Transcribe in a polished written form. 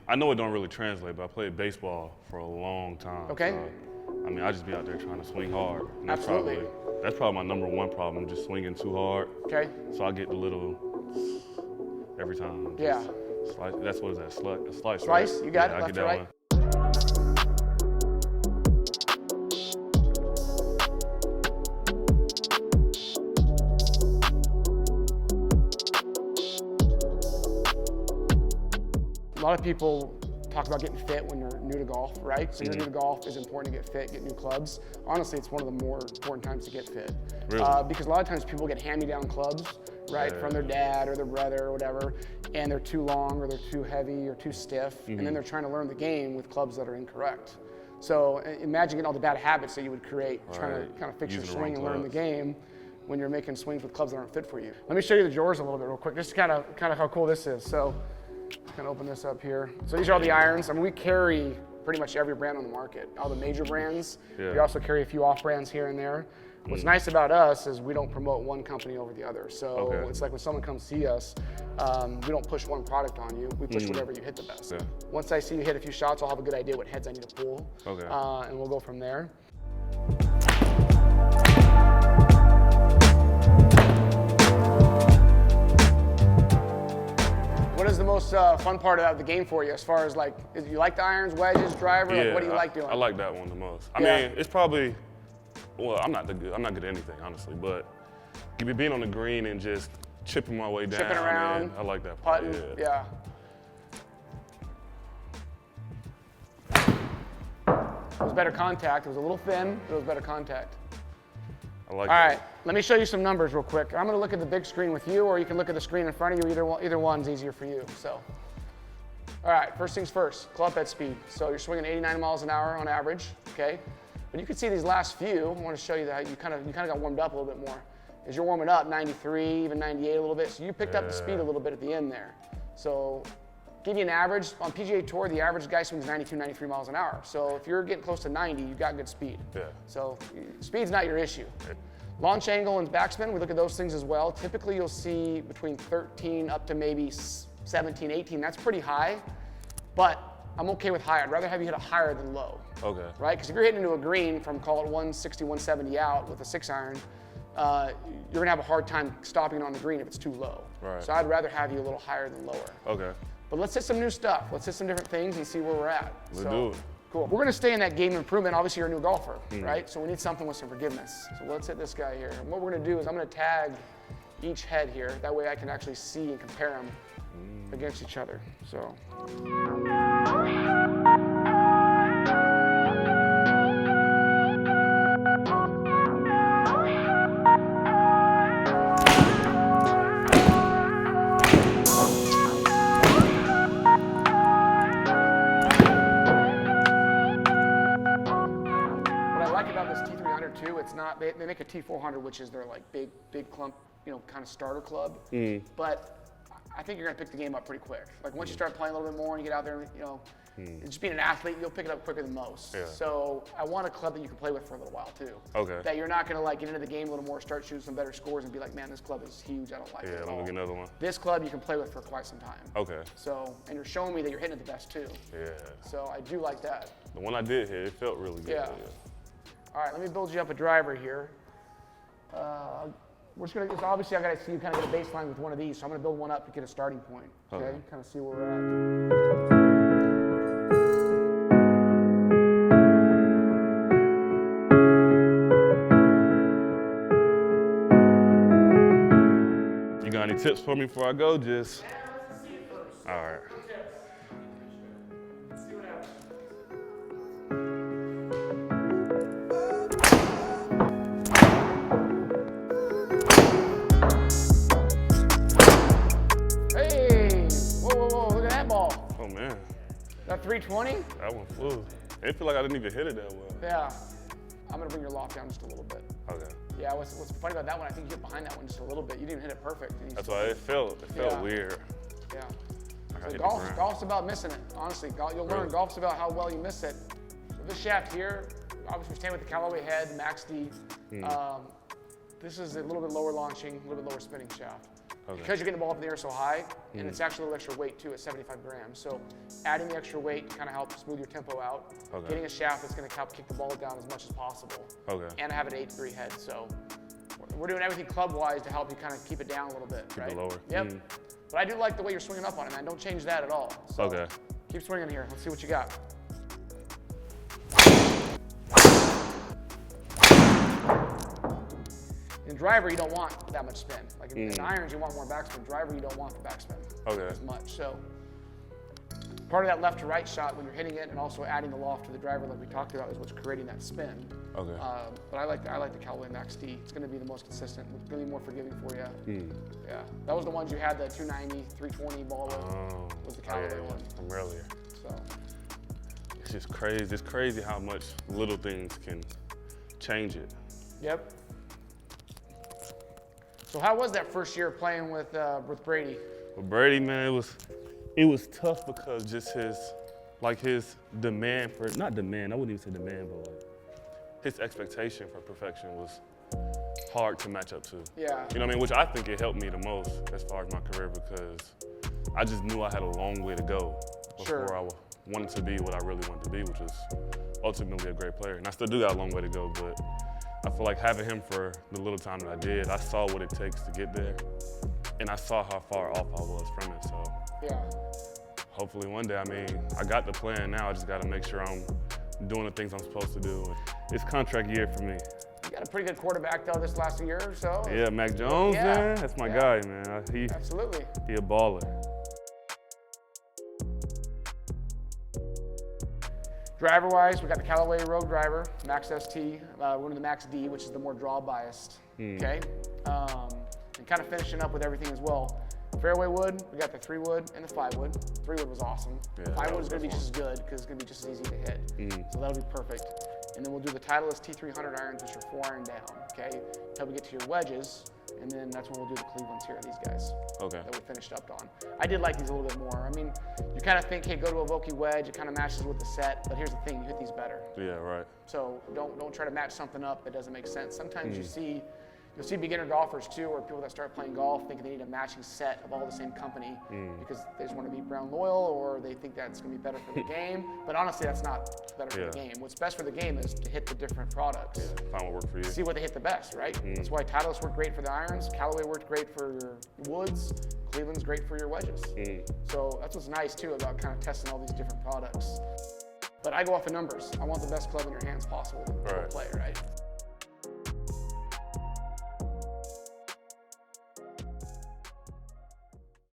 I know it don't really translate, but I played baseball for a long time. Okay. So, I mean, I just be out there trying to swing hard. And Absolutely. That's probably my number one problem, just swinging too hard. Okay. So I get the little every time. Yeah. Slice, that's what is that? Slice. Slice, right? you got yeah, it, I left get to that right. one. A lot of people talk about getting fit when you're new to golf, right? So you're new to golf, it's important to get fit, get new clubs. Honestly, it's one of the more important times to get fit. Really? Because a lot of times people get hand-me-down clubs, right, from their dad or their brother or whatever, and they're too long or they're too heavy or too stiff, and then they're trying to learn the game with clubs that are incorrect. So imagine getting all the bad habits that you would create trying to kind of fix your swing and learn the game when you're making swings with clubs that aren't fit for you. Let me show you the drawers a little bit real quick, just kind of how cool this is. So kind of open this up here. So these are all the irons. I mean, we carry pretty much every brand on the market, all the major brands. We also carry a few off brands here and there. What's nice about us is we don't promote one company over the other. So it's like when someone comes see us, we don't push one product on you. We push whatever you hit the best. Once I see you hit a few shots, I'll have a good idea what heads I need to pull. And we'll go from there. What is the most fun part of the game for you as far as like, you like the irons, wedges, driver? Yeah, like, what do you like doing? I like that one the most. I mean, it's probably, well, I'm not good at anything, honestly, but being on the green and just chipping my way down. Chipping around. I like that part. Putting, yeah. It was better contact. It was a little thin, but it was better contact. I like All that. right, let me show you some numbers real quick. I'm gonna look at the big screen with you, or you can look at the screen in front of you. Either one's easier for you, so. All right, first things first, club head speed. So you're swinging 89 miles an hour on average, okay? But you can see these last few, I wanna show you that you kind of got warmed up a little bit more. As you're warming up, 93, even 98 a little bit, so you picked up the speed a little bit at the end there. So give you an average, on PGA Tour, the average guy swings 92, 93 miles an hour. So if you're getting close to 90, you've got good speed. So speed's not your issue. Launch angle and backspin, we look at those things as well. Typically you'll see between 13 up to maybe 17, 18. That's pretty high, but I'm okay with high. I'd rather have you hit a higher than low. Right? Because if you're hitting into a green from, call it 160, 170 out with a 6-iron, you're gonna have a hard time stopping on the green if it's too low. So I'd rather have you a little higher than lower. But let's hit some new stuff. Let's hit some different things and see where we're at. Let's do it. Cool. We're gonna stay in that game improvement. Obviously, you're a new golfer, right? So we need something with some forgiveness. So let's hit this guy here. And what we're gonna do is I'm gonna tag each head here. That way I can actually see and compare them against each other. So. It's not, they make a T400, which is their like big clump, kind of starter club. But I think you're gonna pick the game up pretty quick. Like once you start playing a little bit more and you get out there, just being an athlete, you'll pick it up quicker than most. So I want a club that you can play with for a little while too. That you're not gonna like get into the game a little more, start shooting some better scores and be like, man, this club is huge, I don't like it at all. Let me get another one. This club you can play with for quite some time. So, and you're showing me that you're hitting it the best too. So I do like that. The one I did hit, it felt really good. All right, let me build you up a driver here. We're just gonna, obviously I gotta see you kind of get a baseline with one of these, so I'm gonna build one up to get a starting point, okay? Kind of see where we're at. You got any tips for me before I go? Just. Let's see it first. All right. Let's see what happens. That 320? That one flew. It feel like I didn't even hit it that well. Yeah. I'm gonna bring your loft down just a little bit. Yeah, what's funny about that one, I think you hit behind that one just a little bit. You didn't hit it perfect. That's why it felt weird. Yeah. So golf's about missing it, honestly. You'll learn golf's about how well you miss it. So this shaft here, obviously we're staying with the Callaway head, Max D. This is a little bit lower launching, a little bit lower spinning shaft. because you're getting the ball up in the air so high, and it's actually a little extra weight too at 75 grams. So adding the extra weight kind of helps smooth your tempo out. Getting a shaft that's going to help kick the ball down as much as possible. And I have an 8-3 head, so we're doing everything club-wise to help you kind of keep it down a little bit, right? Keep it lower. Yep. But I do like the way you're swinging up on it, man. Don't change that at all. So keep swinging here. Let's see what you got. In driver, you don't want that much spin. Like in irons, you want more backspin. Driver, you don't want the backspin as much. So part of that left to right shot when you're hitting it and also adding the loft to the driver like we talked about is what's creating that spin. But I like the Callaway Max D. It's going to be the most consistent. It's going to be more forgiving for you. Yeah, that was the ones you had the 290, 320 ball with. Was the Callaway one from earlier. So it's just crazy. It's crazy how much little things can change it. Yep. So how was that first year playing with Brady? With Brady, man, it was tough because just his demand for, not demand, I wouldn't even say demand, but like his expectation for perfection was hard to match up to. Yeah. You know what I mean? Which I think it helped me the most as far as my career because I just knew I had a long way to go before I wanted to be what I really wanted to be, which was ultimately a great player. And I still do got a long way to go, but I feel like having him for the little time that I did, I saw what it takes to get there, and I saw how far off I was from it. So hopefully one day, I mean, I got the plan now. I just got to make sure I'm doing the things I'm supposed to do. It's contract year for me. You got a pretty good quarterback though this last year or so. Yeah, Mac Jones, man, that's my guy, man. Absolutely. He a baller. Driver-wise, we got the Callaway Rogue Driver, Max ST. We're going to the Max D, which is the more draw-biased, okay? And kind of finishing up with everything as well. Fairway wood, we got the 3-wood and the 5-wood. 3-wood was awesome. 5-wood is going to be just as good because it's going to be just as easy to hit. So that'll be perfect. And then we'll do the Titleist T300 irons, which are 4-iron down, okay? Until we get to your wedges, and then that's when we'll do the Clevelands here, these guys. That we finished up on. I did like these a little bit more. I mean, you kind of think, hey, go to a Vokey wedge, it kind of matches with the set, but here's the thing, you hit these better. Yeah, right. So don't try to match something up that doesn't make sense. Sometimes you'll see beginner golfers too, or people that start playing golf thinking they need a matching set of all the same company because they just want to be Brown loyal, or they think that's going to be better for the game. But honestly, that's not better for the game. What's best for the game is to hit the different products. Find what works for you. See what they hit the best, right? That's why Titleist worked great for the irons, Callaway worked great for your woods, Cleveland's great for your wedges. So that's what's nice too about kind of testing all these different products. But I go off of numbers. I want the best club in your hands possible to play, right?